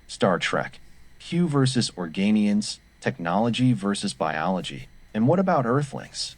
Star Trek. Q versus Organians, technology versus biology. And what about Earthlings?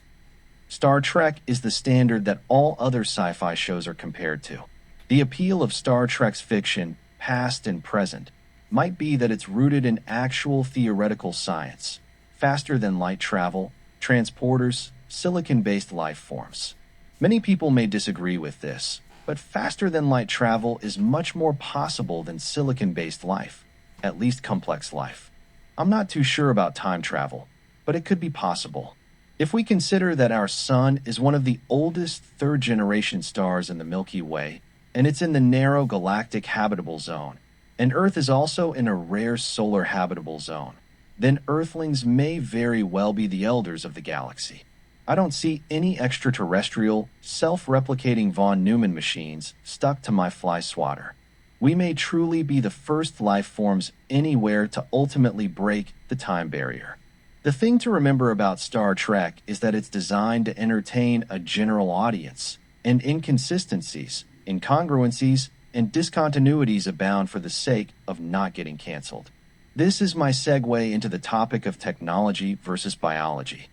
Star Trek is the standard that all other sci-fi shows are compared to. The appeal of Star Trek's fiction, past and present, might be that it's rooted in actual theoretical science, faster than light travel, transporters, silicon-based life forms. Many people may disagree with this, but faster than light travel is much more possible than silicon-based life, at least complex life. I'm not too sure about time travel, but it could be possible. If we consider that our sun is one of the oldest third-generation stars in the Milky Way, and it's in the narrow galactic habitable zone, and Earth is also in a rare solar habitable zone, then Earthlings may very well be the elders of the galaxy. I don't see any extraterrestrial, self-replicating von Neumann machines stuck to my fly swatter. We may truly be the first life forms anywhere to ultimately break the time barrier. The thing to remember about Star Trek is that it's designed to entertain a general audience, and inconsistencies, incongruencies, and discontinuities abound for the sake of not getting canceled. This is my segue into the topic of technology versus biology.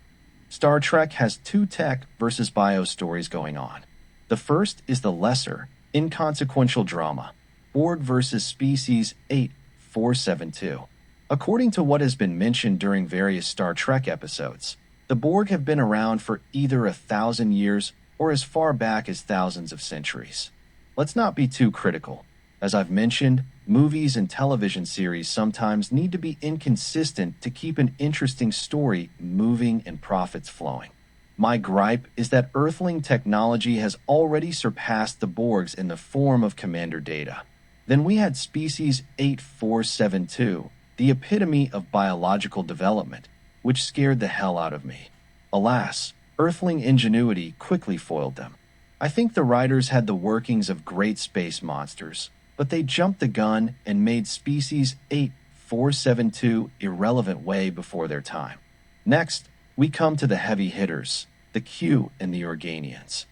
Star Trek has two tech versus bio stories going on. The first is the lesser, inconsequential drama, Borg versus Species 8472. According to what has been mentioned during various Star Trek episodes, the Borg have been around for either 1,000 years or as far back as thousands of centuries. Let's not be too critical. As I've mentioned, movies and television series sometimes need to be inconsistent to keep an interesting story moving and profits flowing. My gripe is that Earthling technology has already surpassed the Borgs in the form of commander data. Then we had Species 8472, the epitome of biological development, which scared the hell out of me. Alas, Earthling ingenuity quickly foiled them. I think the writers had the workings of great space monsters, but they jumped the gun and made Species 8472 irrelevant way before their time. Next, we come to the heavy hitters, the Q and the Organians.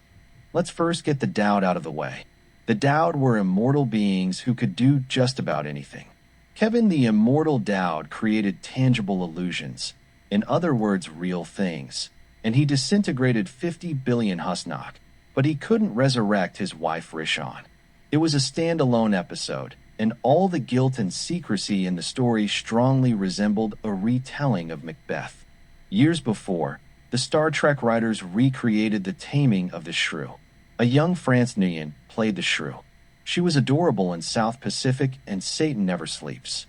Let's first get the Dowd out of the way. The Dowd were immortal beings who could do just about anything. Kevin the Immortal Dowd created tangible illusions, in other words real things, and he disintegrated 50 billion Husnock, but he couldn't resurrect his wife Rishon. It was a standalone episode, and all the guilt and secrecy in the story strongly resembled a retelling of Macbeth. Years before, the Star Trek writers recreated the taming of the shrew. A young France Nguyen played the shrew. She was adorable in South Pacific and Satan Never Sleeps.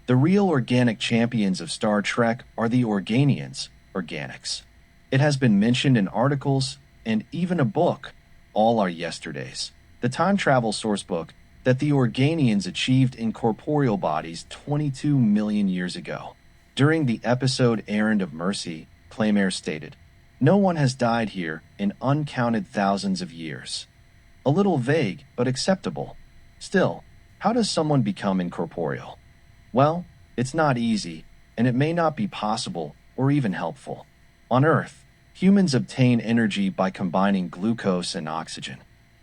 The real organic champions of Star Trek are the Organians, organics. It has been mentioned in articles and even a book, All Our Yesterdays, the time travel sourcebook, that the Organians achieved in corporeal bodies 22 million years ago. During the episode Errand of Mercy, Claymare stated, "No one has died here in uncounted thousands of years." A little vague, but acceptable. Still, how does someone become incorporeal? Well, it's not easy, and it may not be possible or even helpful. On Earth, humans obtain energy by combining glucose and oxygen.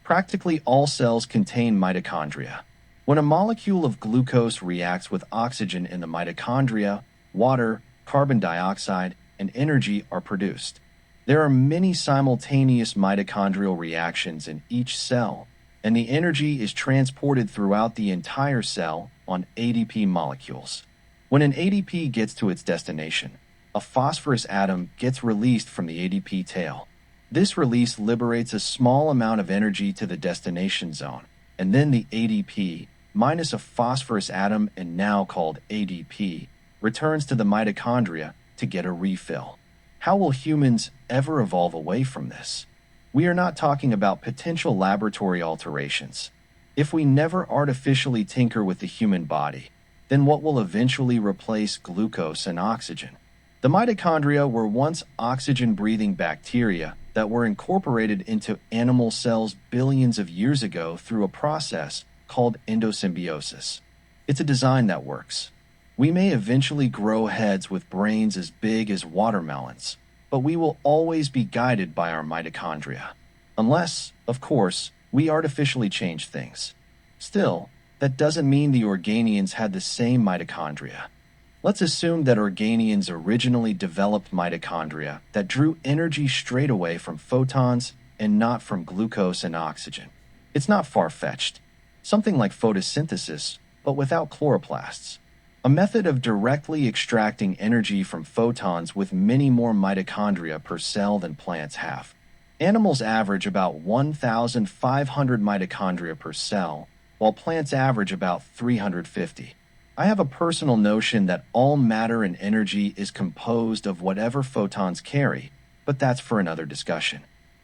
Practically all cells contain mitochondria. When a molecule of glucose reacts with oxygen in the mitochondria, water, carbon dioxide, and energy are produced. There are many simultaneous mitochondrial reactions in each cell, and the energy is transported throughout the entire cell on ADP molecules. When an ADP gets to its destination, a phosphorus atom gets released from the ADP tail. This release liberates a small amount of energy to the destination zone, and then the ADP, minus a phosphorus atom and now called ADP, returns to the mitochondria to get a refill. How will humans ever evolve away from this? We are not talking about potential laboratory alterations. If we never artificially tinker with the human body, then what will eventually replace glucose and oxygen? The mitochondria were once oxygen-breathing bacteria that were incorporated into animal cells billions of years ago through a process called endosymbiosis. It's a design that works. We may eventually grow heads with brains as big as watermelons, but we will always be guided by our mitochondria. Unless, of course, we artificially change things. Still, that doesn't mean the Organians had the same mitochondria. Let's assume that Organians originally developed mitochondria that drew energy straight away from photons and not from glucose and oxygen. It's not far-fetched. Something like photosynthesis, but without chloroplasts. A method of directly extracting energy from photons with many more mitochondria per cell than plants have. Animals average about 1,500 mitochondria per cell, while plants average about 350. I have a personal notion that all matter and energy is composed of whatever photons carry, but that's for another discussion.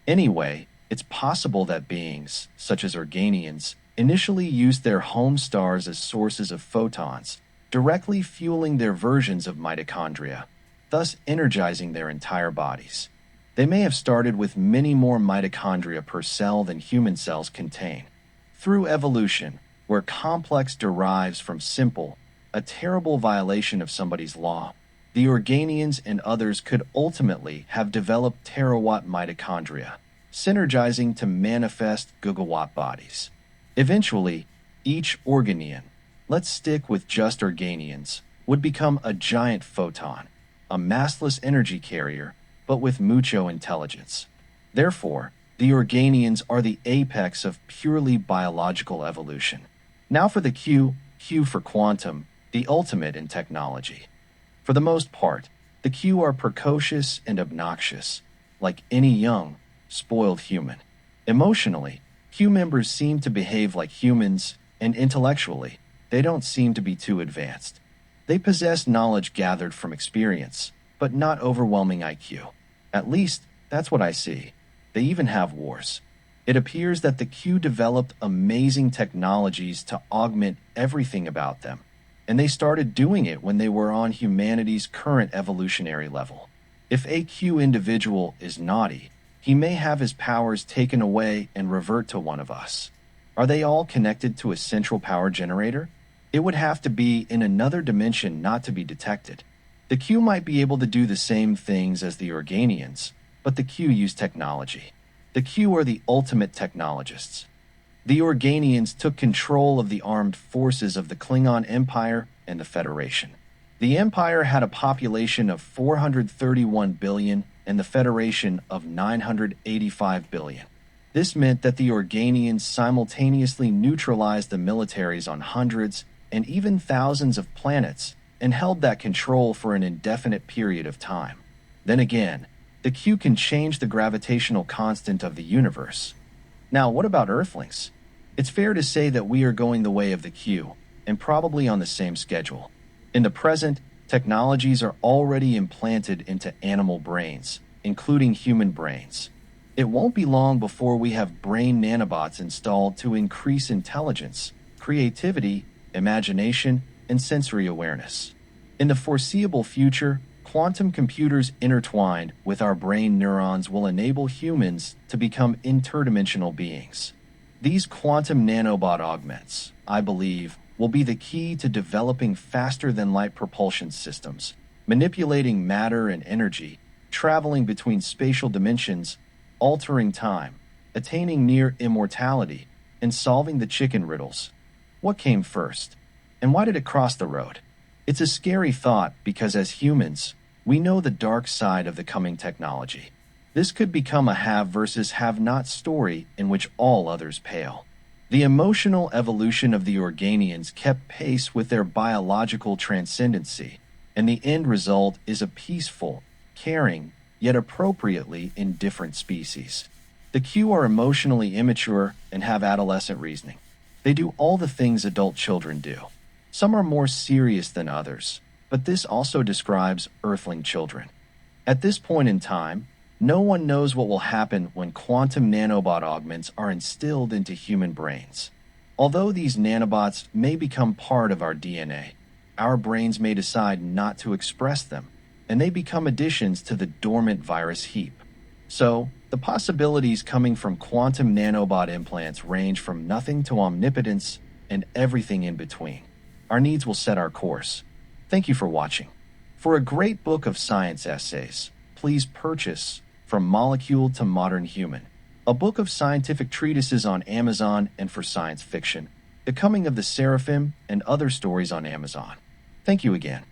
Anyway, it's possible that beings, such as Organians, initially used their home stars as sources of photons, directly fueling their versions of mitochondria, thus energizing their entire bodies. They may have started with many more mitochondria per cell than human cells contain. Through evolution, where complex derives from simple, a terrible violation of somebody's law, the Organians and others could ultimately have developed terawatt mitochondria, synergizing to manifest gigawatt bodies. Eventually, each Organian, let's stick with just Organians, would become a giant photon, a massless energy carrier, but with mucho intelligence. Therefore, the Organians are the apex of purely biological evolution. Now for the Q for quantum, the ultimate in technology. For the most part, the Q are precocious and obnoxious, like any young, spoiled human. Emotionally, Q members seem to behave like humans, and intellectually, they don't seem to be too advanced. They possess knowledge gathered from experience, but not overwhelming IQ. At least, that's what I see. They even have wars. It appears that the Q developed amazing technologies to augment everything about them, and they started doing it when they were on humanity's current evolutionary level. If a Q individual is naughty, he may have his powers taken away and revert to one of us. Are they all connected to a central power generator? It would have to be in another dimension not to be detected. The Q might be able to do the same things as the Organians, but the Q use technology. The Q are the ultimate technologists. The Organians took control of the armed forces of the Klingon Empire and the Federation. The Empire had a population of 431 billion and the Federation of 985 billion. This meant that the Organians simultaneously neutralized the militaries on hundreds and even thousands of planets and held that control for an indefinite period of time. Then again, the Q can change the gravitational constant of the universe. Now, what about Earthlings? It's fair to say that we are going the way of the Q, and probably on the same schedule. In the present, technologies are already implanted into animal brains, including human brains. It won't be long before we have brain nanobots installed to increase intelligence, creativity, imagination, and sensory awareness. In the foreseeable future, quantum computers intertwined with our brain neurons will enable humans to become interdimensional beings. These quantum nanobot augments, I believe, will be the key to developing faster-than-light propulsion systems, manipulating matter and energy, traveling between spatial dimensions, altering time, attaining near immortality, and solving the chicken riddles. What came first? And why did it cross the road? It's a scary thought because as humans, we know the dark side of the coming technology. This could become a have versus have-not story in which all others pale. The emotional evolution of the Organians kept pace with their biological transcendency, and the end result is a peaceful, caring, yet appropriately indifferent species. The Q are emotionally immature and have adolescent reasoning. They do all the things adult children do. Some are more serious than others, but this also describes Earthling children. At this point in time, no one knows what will happen when quantum nanobot augments are instilled into human brains. Although these nanobots may become part of our DNA, our brains may decide not to express them, and they become additions to the dormant virus heap. So, the possibilities coming from quantum nanobot implants range from nothing to omnipotence and everything in between. Our needs will set our course. Thank you for watching. For a great book of science essays, please purchase From Molecule to Modern Human, a book of scientific treatises on Amazon and for science fiction. The Coming of the Seraphim, and other stories on Amazon. Thank you again.